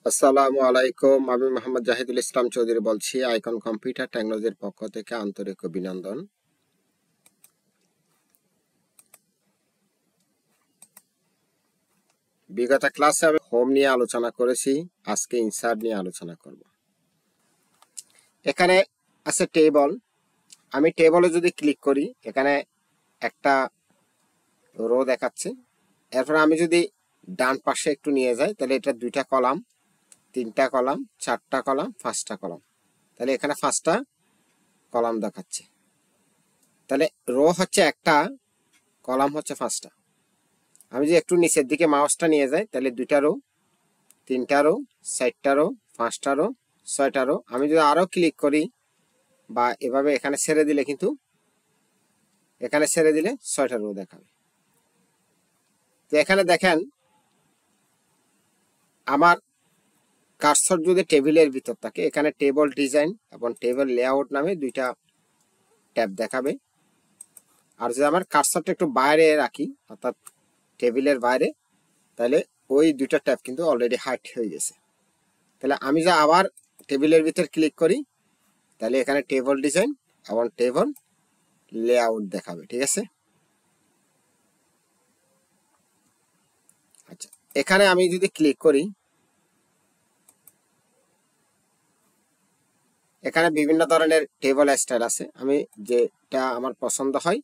আসসালামু আলাইকুম, আমি মোহাম্মদ জাহিদুল ইসলাম চৌধুরী বলছি আইকন কম্পিউটার টেকনোলজির পক্ষ থেকে আন্তরিক অভিনন্দন। বিগত ক্লাসে আমি হোম নিয়ে আলোচনা করেছি, আজকে ইনসার্ট নিয়ে আলোচনা করব। এখানে আছে টেবল। আমি টেবলে যদি ক্লিক করি এখানে একটা রো দেখাচ্ছে। এরপর আমি যদি ডান পাশে একটু নিয়ে যাই তাহলে এটা 2টা কলাম, 3টা কলাম, 4টা কলাম, 5টা কলাম। তাহলে এখানে 5টা কলাম দেখাচ্ছে। তাহলে রো হচ্ছে একটা, কলাম হচ্ছে 5টা। আমি যে একটু নিচের দিকে মাউসটা নিয়ে যাই তাহলে 2টা রো, 3টা রো, 4টা রো, 5টা রো, 6টা রো। আমি যদি আরো ক্লিক করি বা এভাবে এখানে ছেড়ে দিলে কিন্তু এখানে ছেড়ে দিলে 6টা রো দেখাবে। তো এখানে দেখেন আমার কার্সর যদি টেবিলের ভিতর থাকে এখানে টেবল ডিজাইন এবং টেবিল লেআউট নামে 2টা ট্যাব দেখাবে। আর যদি আমার কার্সরটা একটু বাইরে রাখি অর্থাৎ টেবিলের বাইরে তাহলে ওই 2টা ট্যাব কিন্তু অলরেডি হাইড হয়ে গেছে। তাহলে আমি যে আবার টেবিলের ভিতর ক্লিক করি তাহলে এখানে টেবল ডিজাইন এবং টেবল লেআউট দেখাবে। ঠিক আছে। আচ্ছা, এখানে আমি যদি ক্লিক করি এখানে বিভিন্ন ধরনের টেবল স্টাইল আছে। আমি যেটা আমার পছন্দ হয়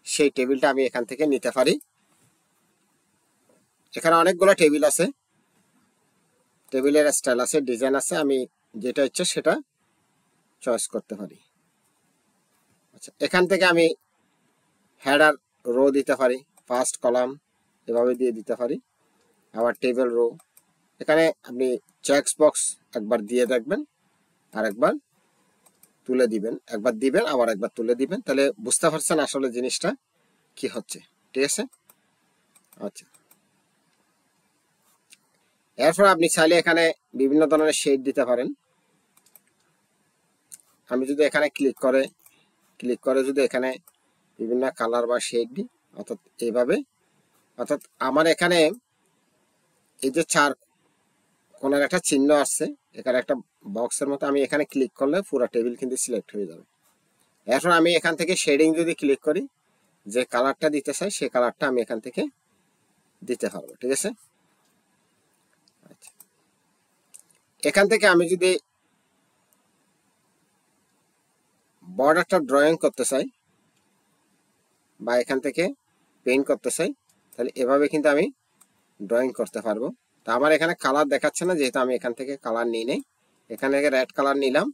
সেই টেবিলটা আমি এখান থেকে নিতে পারি। এখানে অনেকগুলো টেবিল আছে, টেবিলের স্টাইল আছে, ডিজাইন আছে। আমি যেটা ইচ্ছে সেটা চয়েস করতে পারি। আচ্ছা, এখান থেকে আমি হেডার রো দিতে পারি, ফার্স্ট কলাম এভাবে দিয়ে দিতে পারি। আবার টেবিল রো এখানে আপনি চেকস বক্স একবার দিয়ে দেখবেন আর একবার তুলে দিবেন, একবার দিবেন আবার একবার তুলে দিবেন, তাহলে বুঝতে পারছেন আসলে জিনিসটা কি হচ্ছে। ঠিক আছে। আচ্ছা, এরপর আপনি চাইলে এখানে বিভিন্ন ধরনের শেড দিতে পারেন। আমি যদি এখানে ক্লিক করে যদি এখানে বিভিন্ন কালার বা শেড দিই অর্থাৎ এইভাবে, অর্থাৎ আমার এখানে এই যে 4 কোণের একটা চিহ্ন আসছে এখানে একটা বক্সের মতো, আমি এখানে ক্লিক করলে পুরো টেবিল কিন্তু সিলেক্ট হয়ে যাবে। এখন আমি এখান থেকে শেডিং যদি ক্লিক করি যে কালারটা দিতে চাই সেই কালারটা আমি এখান থেকে দিতে পারবো। ঠিক আছে। আচ্ছা, এখান থেকে আমি যদি বর্ডারটা ড্রয়িং করতে চাই বা এখান থেকে পেইন্ট করতে চাই তাহলে এভাবে কিন্তু আমি ড্রয়িং করতে পারবো। তা আমার এখানে কালার দেখাচ্ছে না যেহেতু আমি এখান থেকে কালার নিই নাই। এখান থেকে রেড কালার নিলাম,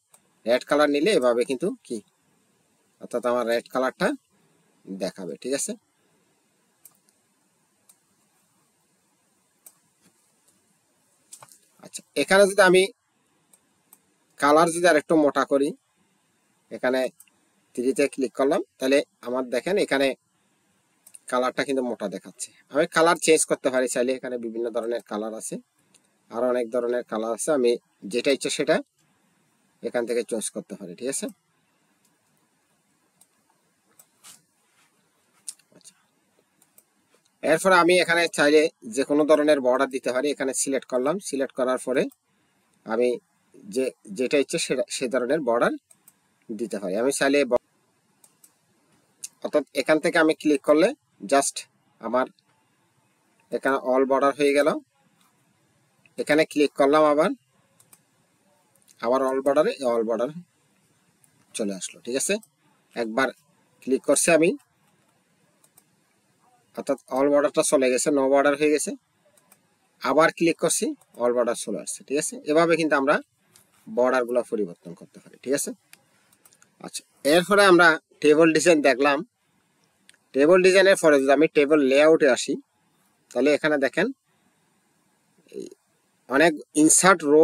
রেড কালার নিলে এভাবে কিন্তু কি অর্থাৎ আমার রেড কালারটা দেখাবে। ঠিক আছে। আচ্ছা, এখানে যদি আমি কালার যদি আর একটু মোটা করি এখানে 3তে ক্লিক করলাম তাহলে আমার দেখেন এখানে কালারটা কিন্তু মোটা দেখাচ্ছে। আমি কালার চেঞ্জ করতে পারি চাইলে, এখানে বিভিন্ন ধরনের কালার আছে, আরো অনেক ধরনের কালার আছে। আমি যেটা ইচ্ছে সেটা এখান থেকে চয়েস করতে পারি। ঠিক আছে। এরপর আমি এখানে চাইলে যে কোনো ধরনের বর্ডার দিতে পারি। এখানে সিলেক্ট করলাম, সিলেক্ট করার পরে আমি যেটা ইচ্ছে সেটা সে ধরনের বর্ডার দিতে পারি। আমি চাইলে অর্থাৎ এখান থেকে আমি ক্লিক করলে জাস্ট আমার এখানে অল বর্ডার হয়ে গেল। এখানে ক্লিক করলাম আবার অল বর্ডার চলে আসলো। ঠিক আছে। একবার ক্লিক করছি আমি অর্থাৎ অল বর্ডারটা চলে গেছে, নো বর্ডার হয়ে গেছে। আবার ক্লিক করছি, অল বর্ডার চলে আসছে। ঠিক আছে। এভাবে কিন্তু আমরা বর্ডার গুলো পরিবর্তন করতে পারি। ঠিক আছে। আচ্ছা, এরপরে আমরা টেবল ডিজাইন দেখলাম। টেবল ডিজাইনের পরে যদি আমি টেবল লেআউটে আসি তাহলে এখানে দেখেন অনেক ইনসার্ট রো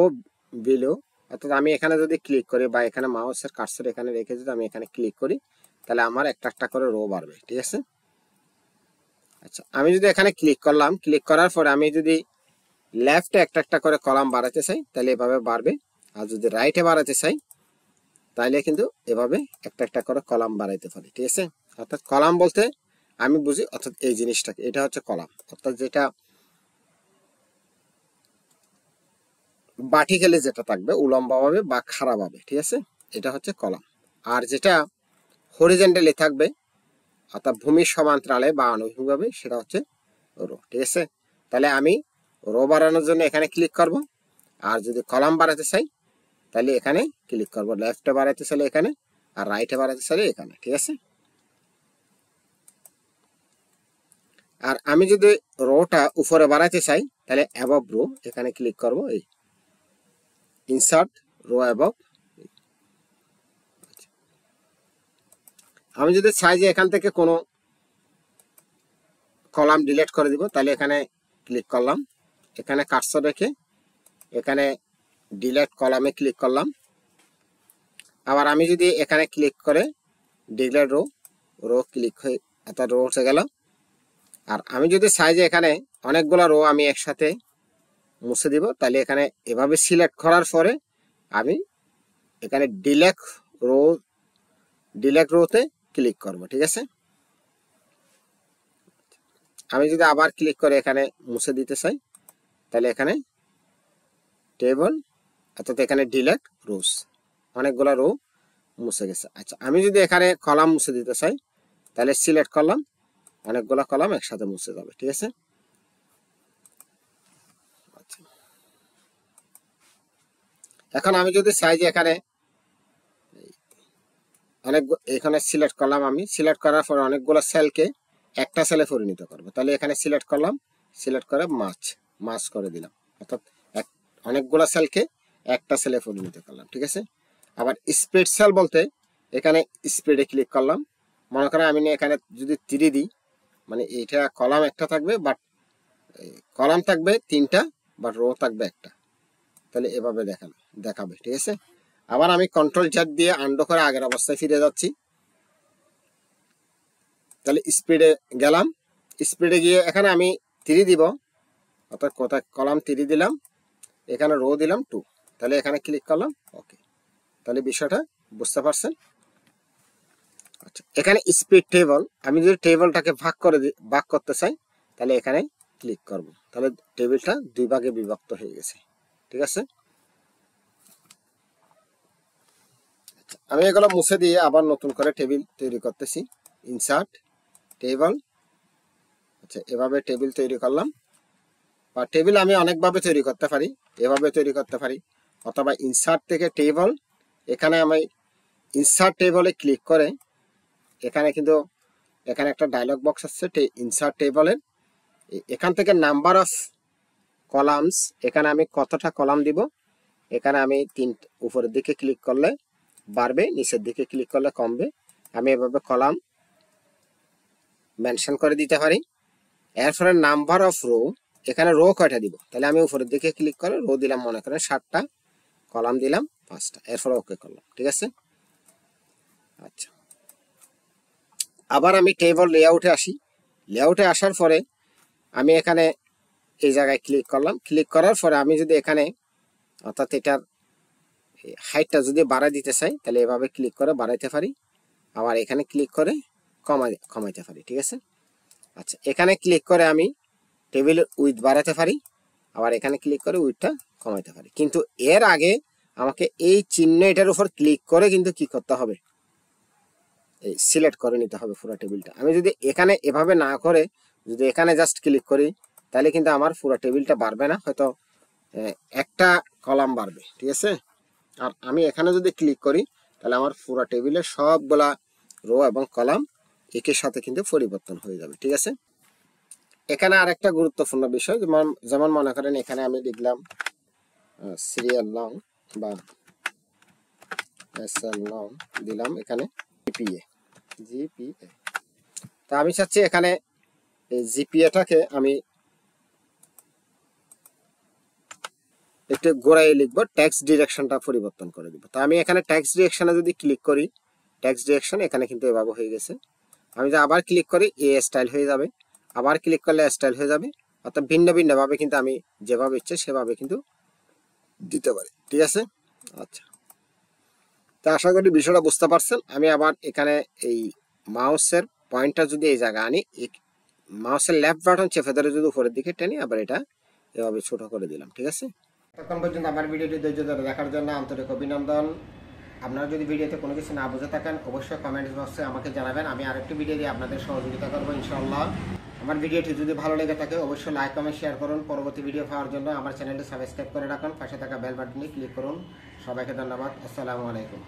বিলো, অর্থাৎ আমি এখানে যদি ক্লিক করি বা এখানে মাউসের কার্সর এখানে রেখে যদি আমি এখানে ক্লিক করি তাহলে আমার একটা একটা করে রো বাড়বে। ঠিক আছে। আচ্ছা, আমি যদি এখানে ক্লিক করলাম, ক্লিক করার পরে আমি যদি লেফটে একটা একটা করে কলাম বাড়াতে চাই তাহলে এভাবে বাড়বে, আর যদি রাইটে বাড়াতে চাই তাহলে কিন্তু এভাবে একটা একটা করে কলাম বাড়াইতে পারি। ঠিক আছে। অর্থাৎ কলাম বলতে আমি বুঝি অর্থাৎ এই জিনিসটাকে, এটা হচ্ছে কলাম, অর্থাৎ যেটা ভার্টিক্যালি যেটা থাকবে উলম্বভাবে বা খাড়াভাবে, ঠিক আছে, এটা হচ্ছে কলাম। আর যেটা হরিজন্টালি থাকবে অর্থাৎ ভূমির সমান্তরালে বা আনুভূমিকভাবে সেটা হচ্ছে রো, ঠিক আছে। তাহলে আমি রো বাড়ানোর জন্য এখানে ক্লিক করব, আর যদি কলাম বাড়াতে চাই তাহলে এখানে ক্লিক করব, লেফটে বাড়াতে চাইলে এখানে, আর রাইটে বাড়াতে চাইলে এখানে, ঠিক আছে। আর আমি যদি রোটা উপরে বাড়াতে চাই তাহলে অ্যাবভ রো এখানে ক্লিক করব, এই ইনসার্ট রো অ্যাবভ। আমি যদি চাই যে এখান থেকে কোনো কলাম ডিলিট করে দিব তাহলে এখানে ক্লিক করলাম, এখানে কার্সর রেখে এখানে ডিলিট কলামে ক্লিক করলাম। আবার আমি যদি এখানে ক্লিক করে ডিলিট রো, রো ক্লিক হয়ে অর্থাৎ রো উঠে গেল। আর আমি যদি চাই যে এখানে অনেকগুলো রো আমি একসাথে মুছে দিব তাহলে এখানে এভাবে সিলেক্ট করার পরে আমি এখানে ডিলেট রোতে ক্লিক করব, ঠিক আছে। আমি যদি আবার ক্লিক করে এখানে মুছে দিতে চাই তাহলে এখানে টেবল অর্থাৎ এখানে ডিলেট রোস, অনেকগুলো রো মুছে গেছে। আচ্ছা, আমি যদি এখানে কলাম মুছে দিতে চাই তাহলে সিলেক্ট করলাম, অনেকগুলো কলাম একসাথে মুছে যাবে, ঠিক আছে। এখন আমি যদি চাই যে এখানে এখানে সিলেক্ট করলাম, আমি সিলেক্ট করার পর অনেকগুলো সেলকে একটা সেলে পরিণত করবো, তাহলে এখানে সিলেক্ট করলাম, সিলেক্ট করে মাছ করে দিলাম, অর্থাৎ অনেকগুলো সেলকে একটা সেলে পরিণত করলাম, ঠিক আছে। আবার স্প্রেড সেল বলতে এখানে স্প্রেডে ক্লিক করলাম, মনে করেন আমি এখানে যদি 3 দিই, মানে এটা কলাম একটা থাকবে বাট কলাম থাকবে 3টা বাট রো থাকবে একটা, তাহলে এভাবে দেখাবে, ঠিক আছে। আবার আমি কন্ট্রোল জ্যাট দিয়ে আন্ডু করে আগের অবস্থায় ফিরে যাচ্ছি, তাহলে স্পিডে গেলাম, স্পিডে গিয়ে এখানে আমি 3 দিব, অর্থাৎ কোথায় কলাম 3 দিলাম, এখানে রো দিলাম 2, তাহলে এখানে ক্লিক করলাম, ওকে। তাহলে বিষয়টা বুঝতে পারছেন। আচ্ছা, এখানে স্পিড টেবল, আমি যদি টেবলটাকে ভাগ করতে চাই তাহলে এখানে ক্লিক করব, তাহলে টেবিলটা 2 ভাগে বিভক্ত হয়ে গেছে, ঠিক আছে। আমি এগুলো মুছে দিয়ে আবার নতুন করে টেবিল তৈরি করতেছি, ইনসার্ট টেবল। আচ্ছা, এভাবে টেবিল তৈরি করলাম, বা টেবিল আমি অনেকভাবে তৈরি করতে পারি, এভাবে তৈরি করতে পারি, অথবা ইনসার্ট থেকে টেবল, এখানে আমি ইনসার্ট টেবলে ক্লিক করে এখানে কিন্তু এখানে একটা ডায়লগ বক্স আছে ইনসার্ট টেবলের, এখান থেকে নাম্বার অফ কলামস, এখানে আমি কতটা কলাম দিব, এখানে আমি 3 উপরের দিকে ক্লিক করলে বাড়বে, নিচের দিকে ক্লিক করলে কমবে, আমি এভাবে কলাম মেনশন করে দিতে পারি। এরপরে নাম্বার অফ রো, এখানে রো কয়টা দিব, তাহলে আমি উপরের দিকে ক্লিক করে রো দিলাম, মনে করেন 7টা, কলাম দিলাম 5টা, এরপরে ওকে করলাম, ঠিক আছে। আচ্ছা, আবার আমি টেবল লেআউটে আসি, লেআউটে আসার পরে আমি এখানে এই জায়গায় ক্লিক করলাম, ক্লিক করার পরে আমি যদি এখানে অর্থাৎ এটার হাইটটা যদি বাড়াই দিতে চাই তাহলে এভাবে ক্লিক করে বাড়াইতে পারি, আবার এখানে ক্লিক করে কমাইতে পারি, ঠিক আছে। আচ্ছা, এখানে ক্লিক করে আমি টেবিলের উইথ বাড়াতে পারি, আবার এখানে ক্লিক করে উইথটা কমাইতে পারি, কিন্তু এর আগে আমাকে এই চিহ্ন এটার উপর ক্লিক করে কিন্তু কি করতে হবে, এই সিলেক্ট করে নিতে হবে পুরো টেবিলটা। আমি যদি এখানে এভাবে না করে যদি এখানে জাস্ট ক্লিক করি তাহলে কিন্তু আমার পুরো টেবিলটা বাড়বে না, হয়তো একটা কলাম বাড়বে, ঠিক আছে। আর আমি এখানে যদি ক্লিক করি তাহলে আমার পুরো টেবিলের সবগুলা রো এবং কলাম একের সাথে কিন্তু পরিবর্তন হয়ে যাবে, ঠিক আছে। এখানে আরেকটা গুরুত্বপূর্ণ বিষয়, যেমন মনে করেন এখানে আমি লিখলাম সিরিয়াল লং বা এসএল লং দিলাম, এখানে জিপিএ, তা আমি চাচ্ছি এখানে এই জিপিএটাকে আমি একটু গোড়ায় লিখবো, টেক্সট ডিরেকশনটা পরিবর্তন করে দিব। তা আমি এখানে টেক্সট ডিরেকশনে যদি ক্লিক করি, টেক্সট ডিরেকশন এখানে কিন্তু এভাবে হয়ে গেছে, আমি যদি আবার ক্লিক করি এ স্টাইল হয়ে যাবে, আবার ক্লিক করলে স্টাইল হয়ে যাবে, অর্থাৎ ভিন্ন ভিন্ন ভাবে কিন্তু আমি যেভাবে ইচ্ছে সেভাবে কিন্তু দিতে পারি, ঠিক আছে। আচ্ছা, তা আশা করি বিষয়টা বুঝতে পারছেন। আমি আবার এখানে এই মাউসের পয়েন্টটা যদি এই জায়গায় আনি, মাউসের লেফট বাটন চেপে ধরে যদি উপরের দিকে টেনি, আবার এটা এভাবে ছোট করে দিলাম, ঠিক আছে। ততক্ষণ পর্যন্ত আমার ভিডিওটি ধৈর্য ধরে দেখার জন্য আন্তরিক অভিনন্দন। আপনারা যদি ভিডিওতে কোনো কিছু না বুঝে থাকেন অবশ্যই কমেন্ট বক্সে আমাকে জানাবেন, আমি আরেকটি ভিডিও দিয়ে আপনাদের সহযোগিতা করবো ইনশাআল্লাহ। আমার ভিডিওটি যদি ভালো লেগে থাকে অবশ্যই লাইক কমেন্ট শেয়ার করুন। পরবর্তী ভিডিও পাওয়ার জন্য আমার চ্যানেলটি সাবস্ক্রাইব করে রাখুন, পাশে থাকা বেল বাটনে ক্লিক করুন। সবাইকে ধন্যবাদ। আসসালামু আলাইকুম।